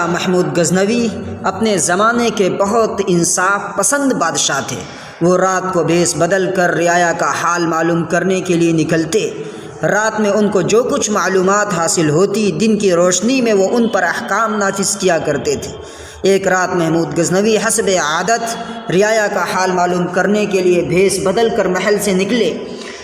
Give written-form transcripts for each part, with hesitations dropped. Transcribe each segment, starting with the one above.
شاہ محمود غزنوی اپنے زمانے کے بہت انصاف پسند بادشاہ تھے۔ وہ رات کو بھیس بدل کر رعایا کا حال معلوم کرنے کے لیے نکلتے۔ رات میں ان کو جو کچھ معلومات حاصل ہوتی، دن کی روشنی میں وہ ان پر احکام نافذ کیا کرتے تھے۔ ایک رات محمود غزنوی حسب عادت رعایا کا حال معلوم کرنے کے لیے بھیس بدل کر محل سے نکلے۔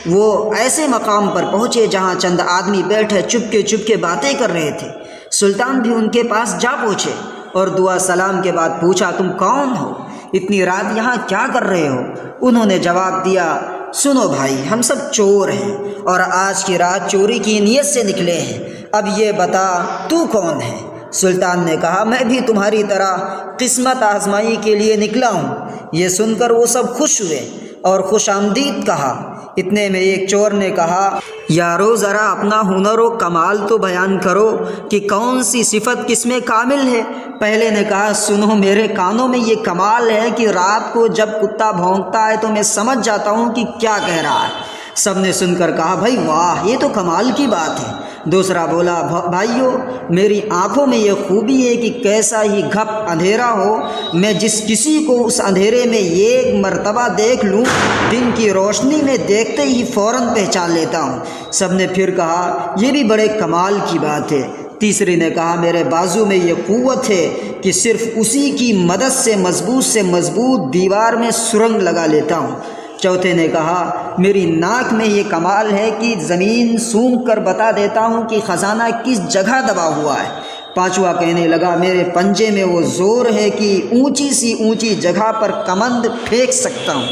وہ ایسے مقام پر پہنچے جہاں چند آدمی بیٹھے چپکے باتیں کر رہے تھے۔ سلطان بھی ان کے پاس جا پہنچے اور دعا سلام کے بعد پوچھا، تم کون ہو؟ اتنی رات یہاں کیا کر رہے ہو؟ انہوں نے جواب دیا، سنو بھائی، ہم سب چور ہیں اور آج کی رات چوری کی نیت سے نکلے ہیں۔ اب یہ بتا تو کون ہے؟ سلطان نے کہا، میں بھی تمہاری طرح قسمت آزمائی کے لیے نکلا ہوں۔ یہ سن کر وہ سب خوش ہوئے اور خوش آمدید کہا۔ اتنے میں ایک چور نے کہا، یارو ذرا اپنا ہنر و کمال تو بیان کرو کہ کون سی صفت کس میں کامل ہے۔ پہلے نے کہا، سنو، میرے کانوں میں یہ کمال ہے کہ رات کو جب کتا بھونکتا ہے تو میں سمجھ جاتا ہوں کہ کیا کہہ رہا ہے۔ سب نے سن کر کہا، بھائی واہ، یہ تو کمال کی بات ہے۔ دوسرا بولا، بھائیو، میری آنکھوں میں یہ خوبی ہے کہ کیسا ہی گھپ اندھیرا ہو، میں جس کسی کو اس اندھیرے میں ایک مرتبہ دیکھ لوں، دن کی روشنی میں دیکھتے ہی فوراً پہچان لیتا ہوں۔ سب نے پھر کہا، یہ بھی بڑے کمال کی بات ہے۔ تیسرے نے کہا، میرے بازو میں یہ قوت ہے کہ صرف اسی کی مدد سے مضبوط دیوار میں سرنگ لگا لیتا ہوں۔ چوتھے نے کہا، میری ناک میں یہ کمال ہے کہ زمین سونگھ کر بتا دیتا ہوں کہ خزانہ کس جگہ دبا ہوا ہے۔ پانچواں کہنے لگا، میرے پنجے میں وہ زور ہے کہ اونچی سی اونچی جگہ پر کمند پھینک سکتا ہوں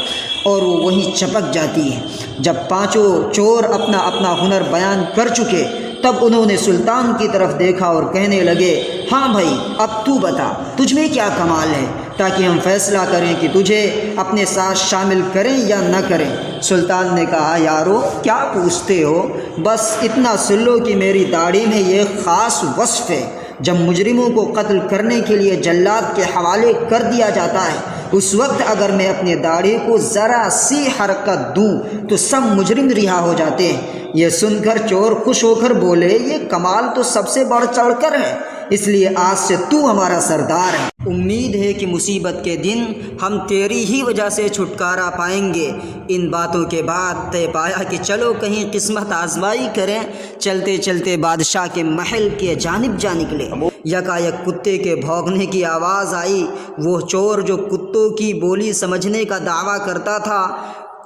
اور وہ وہیں چپک جاتی ہے۔ جب پانچوں چور اپنا اپنا ہنر بیان کر چکے، تب انہوں نے سلطان کی طرف دیکھا اور کہنے لگے، ہاں بھائی، اب تو بتا، تجھ میں کیا کمال ہے تاکہ ہم فیصلہ کریں کہ تجھے اپنے ساتھ شامل کریں یا نہ کریں۔ سلطان نے کہا، یارو کیا پوچھتے ہو، بس اتنا سن لو کہ میری داڑھی میں یہ خاص وصف ہے، جب مجرموں کو قتل کرنے کے لیے جلاد کے حوالے کر دیا جاتا ہے، اس وقت اگر میں اپنی داڑھی کو ذرا سی حرکت دوں تو سب مجرم رہا ہو جاتے ہیں۔ یہ سن کر چور خوش ہو کر بولے، یہ کمال تو سب سے بڑھ چڑھ کر ہے، اس لیے آج سے تو ہمارا سردار ہے۔ امید ہے کہ مصیبت کے دن ہم تیری ہی وجہ سے چھٹکارا پائیں گے۔ ان باتوں کے بعد طے پایا کہ چلو کہیں قسمت آزمائی کریں۔ چلتے چلتے بادشاہ کے محل کی جانب جا نکلے۔ یکایک کتے کے بھونکنے کی آواز آئی۔ وہ چور جو کتوں کی بولی سمجھنے کا دعویٰ کرتا تھا،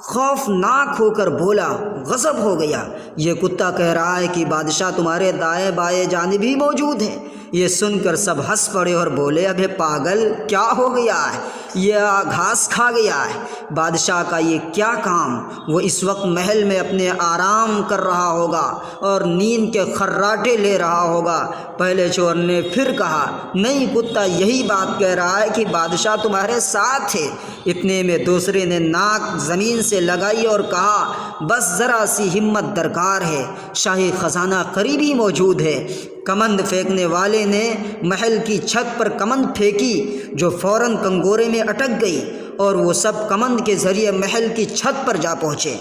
خوفناک ہو کر بولا، غضب ہو گیا، یہ کتا کہہ رہا ہے کہ بادشاہ تمہارے دائیں بائیں جانب ہی موجود ہے۔ یہ سن کر سب ہنس پڑے اور بولے، ابے پاگل، کیا ہو گیا ہے؟ یہ گھاس کھا گیا ہے۔ بادشاہ کا یہ کیا کام؟ وہ اس وقت محل میں اپنے آرام کر رہا ہوگا اور نیند کے خراٹے لے رہا ہوگا۔ پہلے چور نے پھر کہا، نہیں کتا یہی بات کہہ رہا ہے کہ بادشاہ تمہارے ساتھ ہے۔ اتنے میں دوسرے نے ناک زمین سے لگائی اور کہا، بس ذرا سی ہمت درکار ہے، شاہی خزانہ قریب ہی موجود ہے۔ کمند پھینکنے والے نے محل کی چھت پر کمند پھینکی جو فوراً کنگورے میں اٹک گئی اور وہ سب کمند کے ذریعے محل کی چھت پر جا پہنچے۔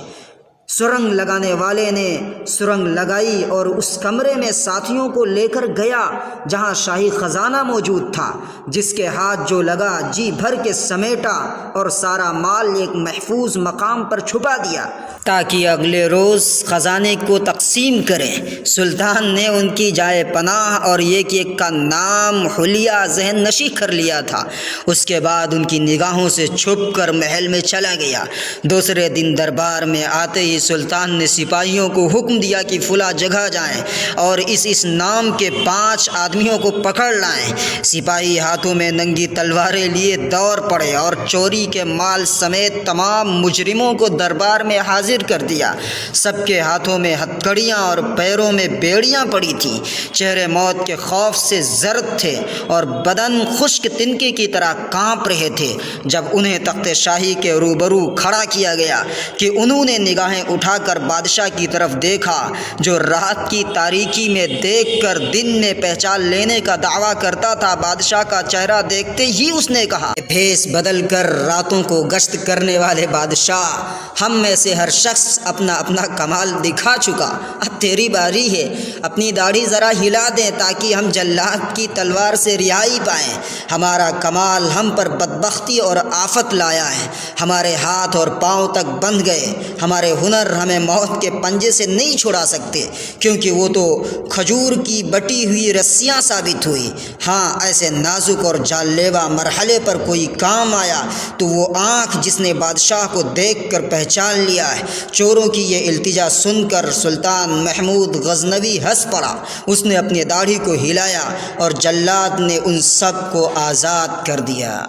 سرنگ لگانے والے نے سرنگ لگائی اور اس کمرے میں ساتھیوں کو لے کر گیا جہاں شاہی خزانہ موجود تھا، جس کے ہاتھ جو لگا جی بھر کے سمیٹا اور سارا مال ایک محفوظ مقام پر چھپا دیا تاکہ اگلے روز خزانے کو تقسیم کریں۔ سلطان نے ان کی جائے پناہ اور ایک ایک کا نام حلیہ ذہن نشی کر لیا تھا۔ اس کے بعد ان کی نگاہوں سے چھپ کر محل میں چلا گیا۔ دوسرے دن دربار میں آتے ہی سلطان نے سپاہیوں کو حکم دیا کہ فلاں جگہ جائیں اور اس نام کے 5 آدمیوں کو پکڑ لائیں۔ سپاہی ہاتھوں میں ننگی تلواریں لیے دوڑ پڑے اور چوری کے مال سمیت تمام مجرموں کو دربار میں حاضر کر دیا۔ سب کے ہاتھوں میں ہتھکڑیاں اور پیروں میں بیڑیاں پڑی تھیں۔ چہرے موت کے خوف سے زرد تھے اور بدن خشک تنکے کی طرح کانپ رہے تھے۔ جب انہیں تخت شاہی کے روبرو کھڑا کیا گیا کہ انہوں نے نگاہیں اٹھا کر بادشاہ کی طرف دیکھا جو رات کی تاریکی میں دیکھ کر دن میں پہچان لینے کا دعویٰ کرتا تھا۔ بادشاہ کا چہرہ دیکھتے ہی اس نے کہا، بھیس بدل کر راتوں کو گشت کرنے والے بادشاہ، ہم میں سے ہر شخص اپنا اپنا کمال دکھا چکا، اب تیری باری ہے، اپنی داڑھی ذرا ہلا دیں تاکہ ہم جلاد کی تلوار سے رہائی پائیں۔ ہمارا کمال ہم پر بدبختی اور آفت لایا ہے، ہمارے ہاتھ اور پاؤں تک بندھ گئے، ہمارے ہنر ہمیں موت کے پنجے سے نہیں چھڑا سکتے، کیونکہ وہ تو کھجور کی بٹی ہوئی رسیاں ثابت ہوئی۔ ہاں، ایسے نازک اور جان لیوا مرحلے پر کوئی کام آیا تو وہ آنکھ جس نے بادشاہ کو دیکھ کر پہچان لیا ہے۔ چوروں کی یہ التجا سن کر سلطان محمود غزنوی ہنس پڑا، اس نے اپنی داڑھی کو ہلایا اور جلاد نے ان سب کو آزاد کر دیا۔